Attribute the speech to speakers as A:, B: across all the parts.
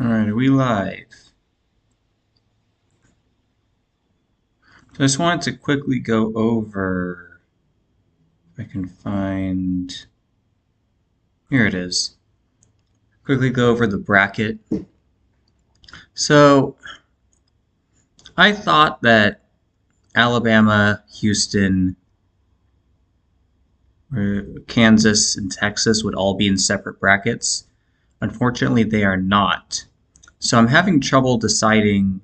A: Alright, are we live? So I just wanted to quickly go over, if I can find, here it is. Quickly go over the bracket. So I thought that Alabama, Houston, Kansas, and Texas would all be in separate brackets. Unfortunately, they are not. So I'm having trouble deciding.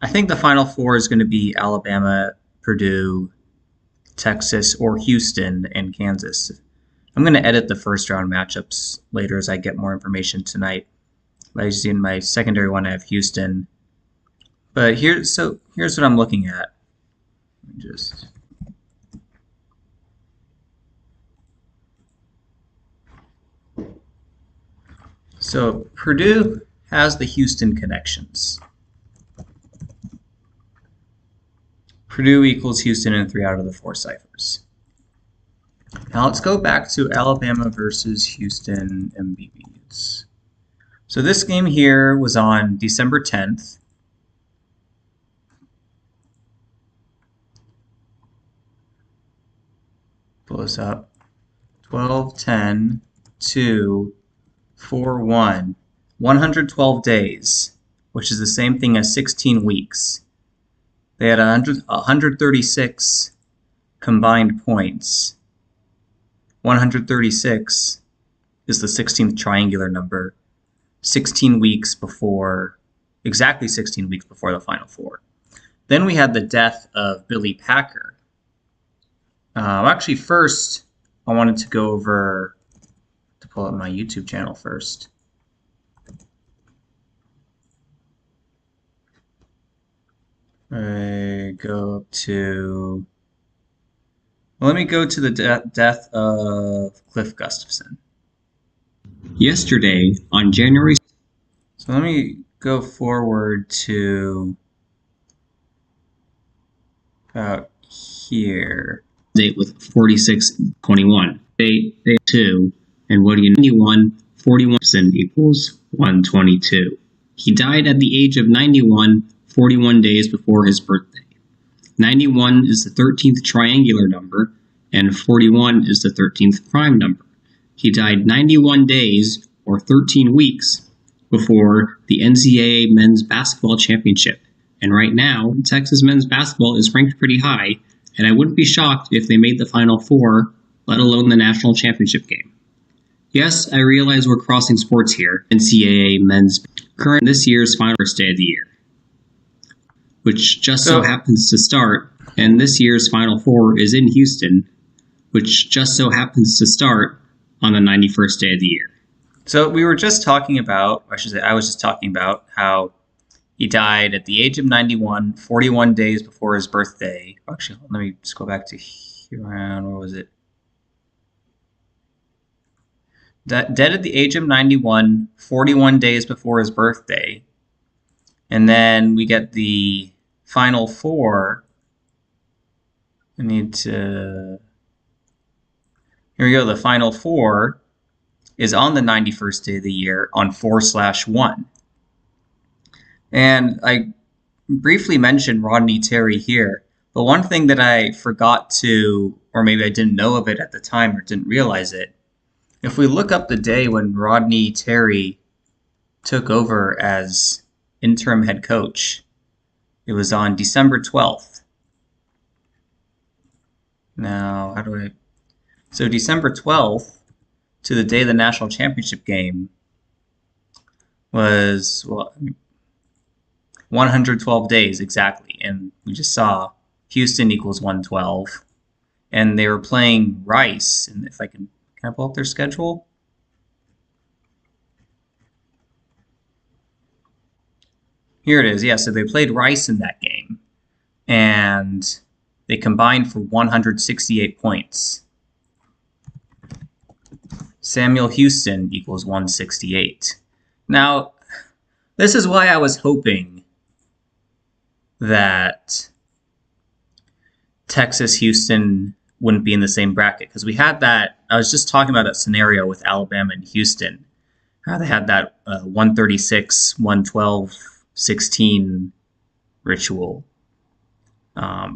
A: I think the Final Four is going to be Alabama, Purdue, Texas, or Houston and Kansas. I'm going to edit the first round matchups later as I get more information tonight. As you see in my secondary one, I have Houston. But here's what I'm looking at. So Purdue has the Houston connections. Purdue equals Houston in 3 out of the 4 ciphers. Now let's go back to Alabama versus Houston MVPs. So this game here was on December 10th. Pull this up. 12-10 2 4-1. 112 days, which is the same thing as 16 weeks. They had 136 combined points. 136 is the 16th triangular number. 16 weeks before, exactly 16 weeks before the Final Four. Then we had the death of Billy Packer. Actually, first, I wanted to go over, to pull up my YouTube channel first. I go up to, well, let me go to the death of Cliff Gustafson.
B: Yesterday, on January...
A: So let me go forward to about here.
B: Date with 46-21. Day 2, and what do you know? 91, 41% equals 122. He died at the age of 91, 41 days before his birthday. 91 is the 13th triangular number, and 41 is the 13th prime number. He died 91 days, or 13 weeks, before the NCAA Men's Basketball Championship. And right now, Texas men's basketball is ranked pretty high, and I wouldn't be shocked if they made the Final Four, let alone the national championship game. Yes, I realize we're crossing sports here. NCAA men's current this year's final first day of the year, which just so happens to start, and this year's Final Four is in Houston, which just so happens to start on the 91st day of the year.
A: So we were just talking about, or I should say, I was just talking about how he died at the age of 91, 41 days before his birthday. Actually, let me just go back to here around, where was it? Dead at the age of 91, 41 days before his birthday. And then we get the Final Four. I need to... Here we go. The Final Four is on the 91st day of the year on 4/1. And I briefly mentioned Rodney Terry here. But one thing that I forgot to, or maybe I didn't know of it at the time or didn't realize it, if we look up the day when Rodney Terry took over as interim head coach, it was on December 12th. Now, how do I... So December 12th to the day of the national championship game was, well, 112 days exactly. And we just saw Houston equals 112. And they were playing Rice. And if I can I pull up their schedule? Here it is. Yeah, so they played Rice in that game. And they combined for 168 points. Samuel Houston equals 168. Now, this is why I was hoping that Texas Houston wouldn't be in the same bracket, because we had that, I was just talking about that scenario with Alabama and Houston, how they had that 136, 112, 16 ritual. To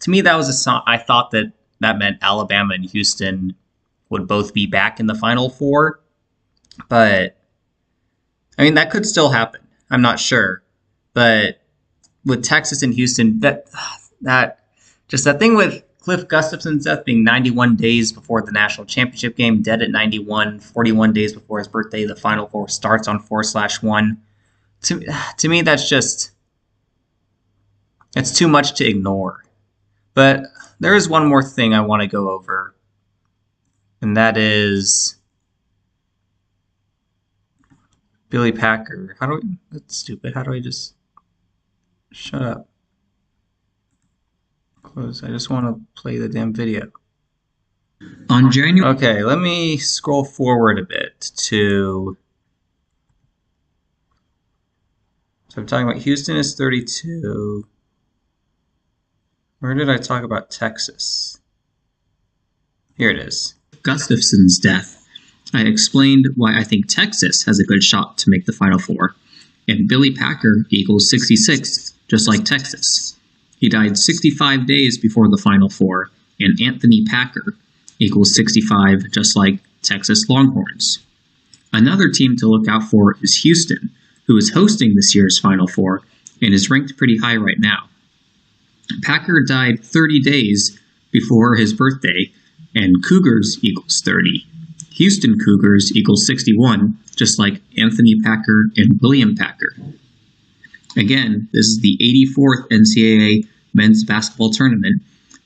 A: me, that was a song. I thought that meant Alabama and Houston would both be back in the Final Four, but I mean that could still happen. I'm not sure, but with Texas and Houston, that thing with Cliff Gustafson's death being 91 days before the national championship game, dead at 91, 41 days before his birthday, the Final Four starts on 4/1. To me, it's too much to ignore. But there is one more thing I want to go over, and that is Billy Packer. That's stupid. How do I just shut up? Close. I just want to play the damn video.
B: On January.
A: Okay, let me scroll forward a bit to. So I'm talking about Houston is 32. Where did I talk about Texas? Here it is.
B: Gustafson's death, I explained why I think Texas has a good shot to make the Final Four, and Billy Packer equals 66, just like Texas. He died 65 days before the Final Four, and Anthony Packer equals 65, just like Texas Longhorns. Another team to look out for is Houston, who is hosting this year's Final Four and is ranked pretty high right now. Packer died 30 days before his birthday, and Cougars equals 30. Houston Cougars equals 61, just like Anthony Packer and William Packer. Again, this is the 84th NCAA men's basketball tournament,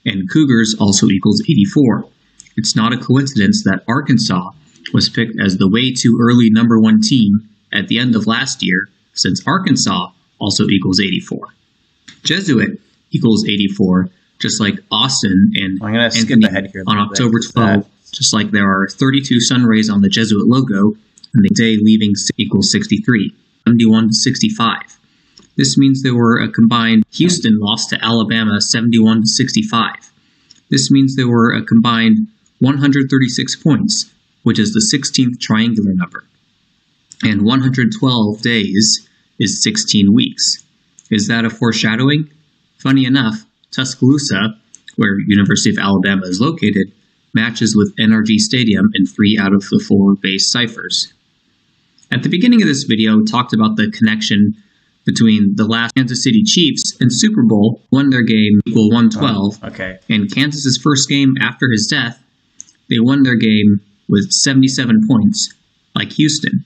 B: and Cougars also equals 84. It's not a coincidence that Arkansas was picked as the way too early #1 team at the end of last year, since Arkansas also equals 84. Jesuit equals 84, just like Austin and
A: I'm going to skip
B: Anthony
A: ahead here
B: on October 12, just like there are 32 sun rays on the Jesuit logo, and the day leaving equals 63, 71 to 65. This means there were a combined Houston lost to Alabama 71 to 65. This means there were a combined 136 points, which is the 16th triangular number. And 112 days is 16 weeks. Is that a foreshadowing? Funny enough, Tuscaloosa, where University of Alabama is located, matches with NRG Stadium in 3 out of the 4 base ciphers. At the beginning of this video, we talked about the connection between the last Kansas City Chiefs and Super Bowl won their game equal 112, and Kansas's first game after his death, they won their game with 77 points, like Houston.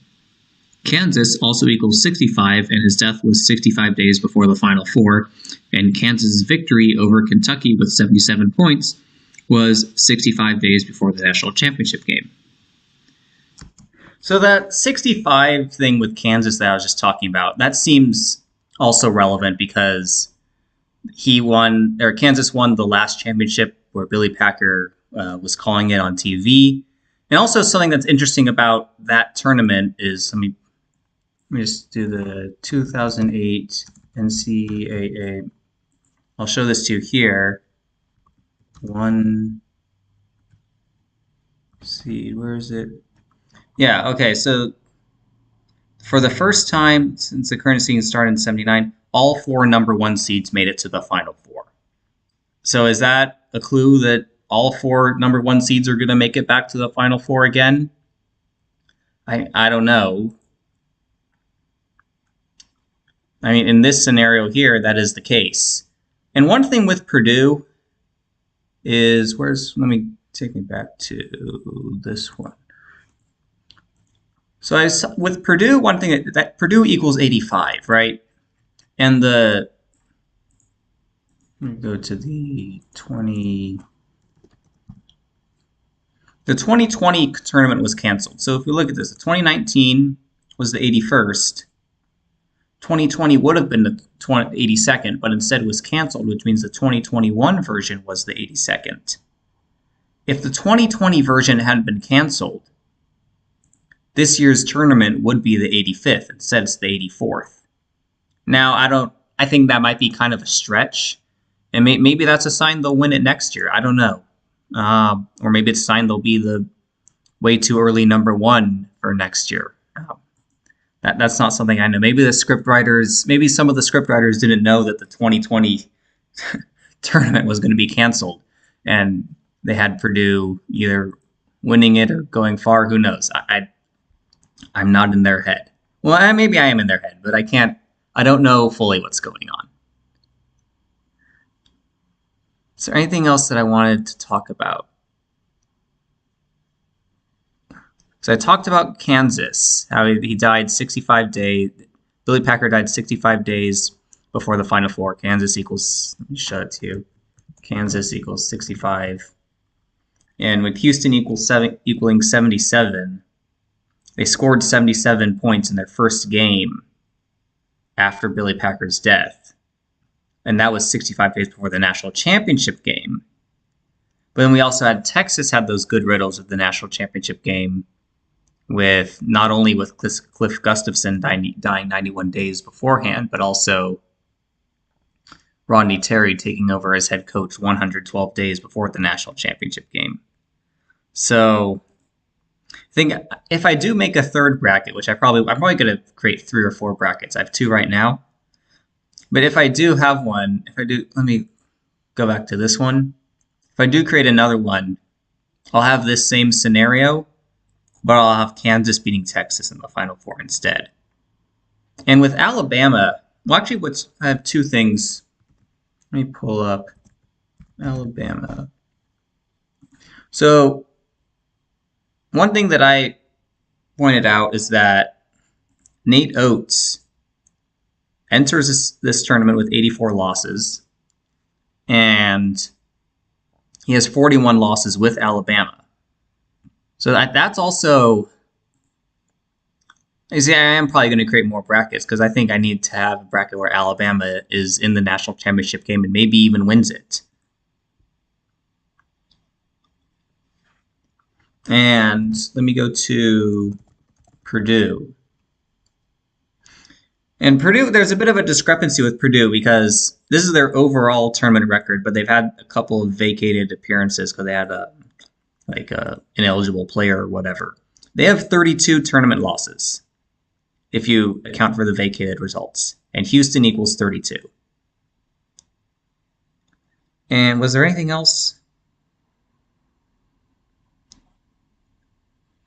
B: Kansas also equals 65, and his death was 65 days before the Final Four, and Kansas's victory over Kentucky with 77 points was 65 days before the national championship game.
A: So that 65 thing with Kansas that I was just talking about, that seems also relevant because Kansas won the last championship where Billy Packer was calling it on TV. And also something that's interesting about that tournament is, let me just do the 2008 NCAA. I'll show this to you here. Where is it? Yeah, okay, so for the first time since the current season started in 79, all 4 #1 seeds made it to the Final Four. So is that a clue that all 4 #1 seeds are going to make it back to the Final Four again? I don't know. I mean, in this scenario here, that is the case. And one thing with Purdue is, let me take me back to this one. So with Purdue, one thing that Purdue equals 85, right? And let me go to the 2020 tournament was canceled. So if we look at this, the 2019 was the 81st. 2020 would have been the 82nd, but instead was canceled, which means the 2021 version was the 82nd. If the 2020 version hadn't been canceled, this year's tournament would be the 85th. Instead, it's the 84th. Now, I think that might be kind of a stretch, and maybe that's a sign they'll win it next year. I don't know. Or maybe it's a sign they'll be the way too early #1 for next year. That's not something I know. Maybe maybe some of the script writers didn't know that the 2020 tournament was going to be canceled, and they had Purdue either winning it or going far. Who knows? I'm not in their head. Well, maybe I am in their head, but I don't know fully what's going on. Is there anything else that I wanted to talk about? So I talked about Kansas, how he died 65 days. Billy Packer died 65 days before the Final Four. Kansas equals, let me show it to you. Kansas equals 65. And with Houston equaling 77, they scored 77 points in their first game after Billy Packer's death. And that was 65 days before the national championship game. But then we also had Texas had those good riddles of the national championship game, with not only with Cliff Gustafson dying 91 days beforehand, but also Rodney Terry taking over as head coach 112 days before the national championship game. So I think if I do make a third bracket, which I'm probably going to create 3 or 4 brackets. I have 2 right now. But if I do have one, let me go back to this one. If I do create another one, I'll have this same scenario, but I'll have Kansas beating Texas in the Final Four instead. And with Alabama, well, actually, I have 2 things. Let me pull up Alabama. So one thing that I pointed out is that Nate Oates enters this tournament with 84 losses, and he has 41 losses with Alabama. So that's also, you see, I am probably going to create more brackets because I think I need to have a bracket where Alabama is in the national championship game and maybe even wins it. And let me go to Purdue. And Purdue, there's a bit of a discrepancy with Purdue because this is their overall tournament record, but they've had a couple of vacated appearances because they had an ineligible player or whatever. They have 32 tournament losses if you account for the vacated results, and Houston equals 32. And was there anything else?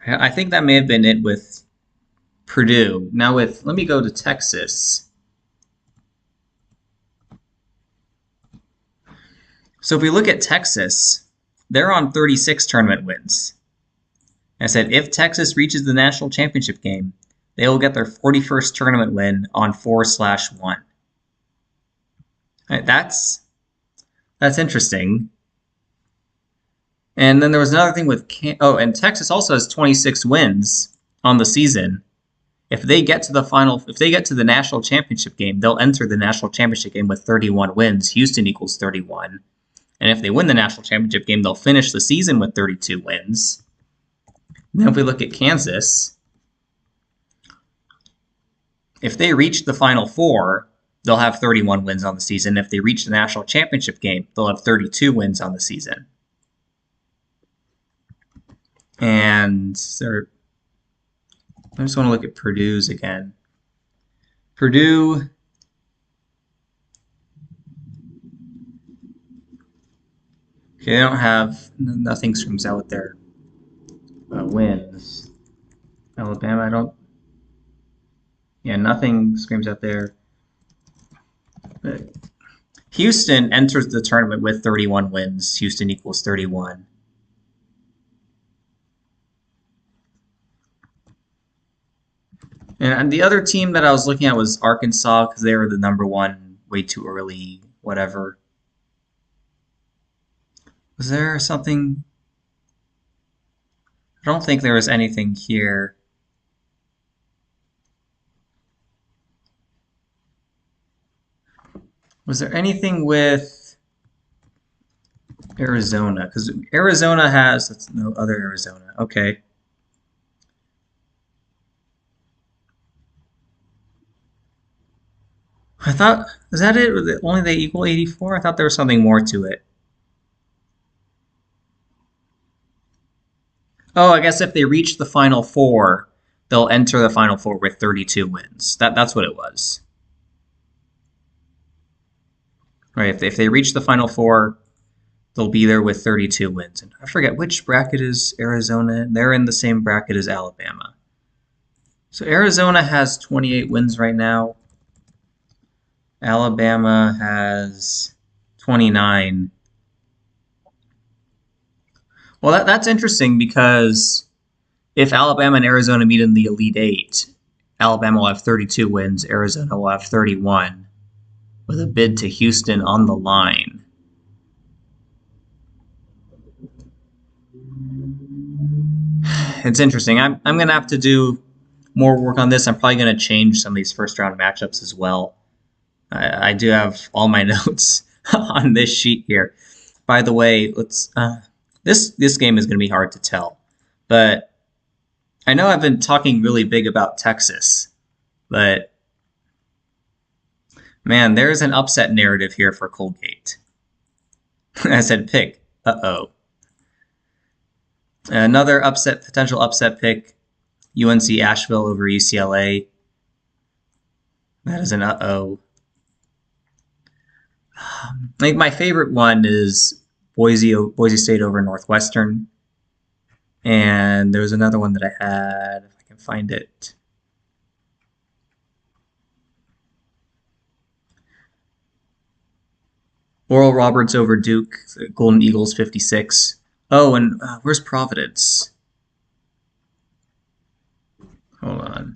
A: I think that may have been it with Purdue. Now let me go to Texas. So if we look at Texas, they're on 36 tournament wins. I said if Texas reaches the national championship game, they will get their 41st tournament win on 4/1. Right, that's interesting. And then there was another thing with and Texas also has 26 wins on the season. If they get to the national championship game, they'll enter the national championship game with 31 wins. Houston equals 31. And if they win the national championship game, they'll finish the season with 32 wins. And then if we look at Kansas, if they reach the Final Four, they'll have 31 wins on the season. If they reach the national championship game, they'll have 32 wins on the season. And I just want to look at Purdue's again. Purdue, okay, they don't have, nothing screams out with their wins. Alabama, nothing screams out there. But Houston enters the tournament with 31 wins. Houston equals 31. And the other team that I was looking at was Arkansas because they were the number 1 way too early, whatever. Was there something? I don't think there was anything here. Was there anything with Arizona? Because Arizona has, no other Arizona. Okay. I thought, is that it? Was it only they equal 84? I thought there was something more to it. Oh, I guess if they reach the Final Four, they'll enter the Final Four with 32 wins. That's what it was. Right? If they reach the Final Four, they'll be there with 32 wins. And I forget which bracket is Arizona. They're in the same bracket as Alabama. So Arizona has 28 wins right now. Alabama has 29. Well, that's interesting because if Alabama and Arizona meet in the Elite Eight, Alabama will have 32 wins, Arizona will have 31, with a bid to Houston on the line. It's interesting. I'm going to have to do more work on this. I'm probably going to change some of these first round matchups as well. I do have all my notes on this sheet here. By the way, this game is going to be hard to tell, but I know I've been talking really big about Texas, but man, there's an upset narrative here for Colgate. I said pick. Uh-oh. Another potential upset pick, UNC Asheville over UCLA. That is an uh-oh. I think my favorite one is Boise State over Northwestern. And there was another one that I had, if I can find it. Oral Roberts over Duke, Golden Eagles 56. Oh, and where's Providence? Hold on.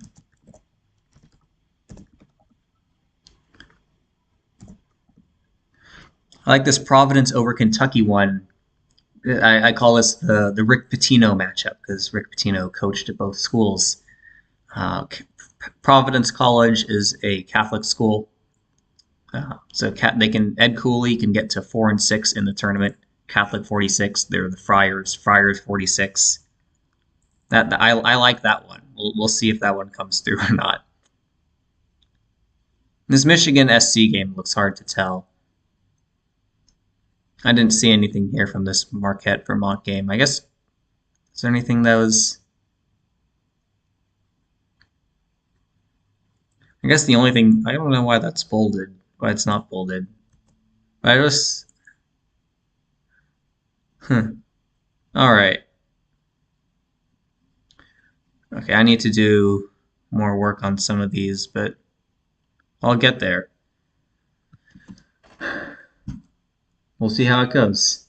A: I like this Providence over Kentucky one. I call this the Rick Pitino matchup because Rick Pitino coached at both schools. Providence College is a Catholic school, so Ed Cooley can get to 4-6 in the tournament. Catholic 46, they're the Friars 46. I like that one. We'll see if that one comes through or not. This Michigan SC game looks hard to tell. I didn't see anything here from this Marquette Vermont game. I guess, is there anything that was... I guess the only thing, I don't know why that's bolded, why it's not bolded. But I just... Alright. Okay, I need to do more work on some of these, but I'll get there. We'll see how it goes.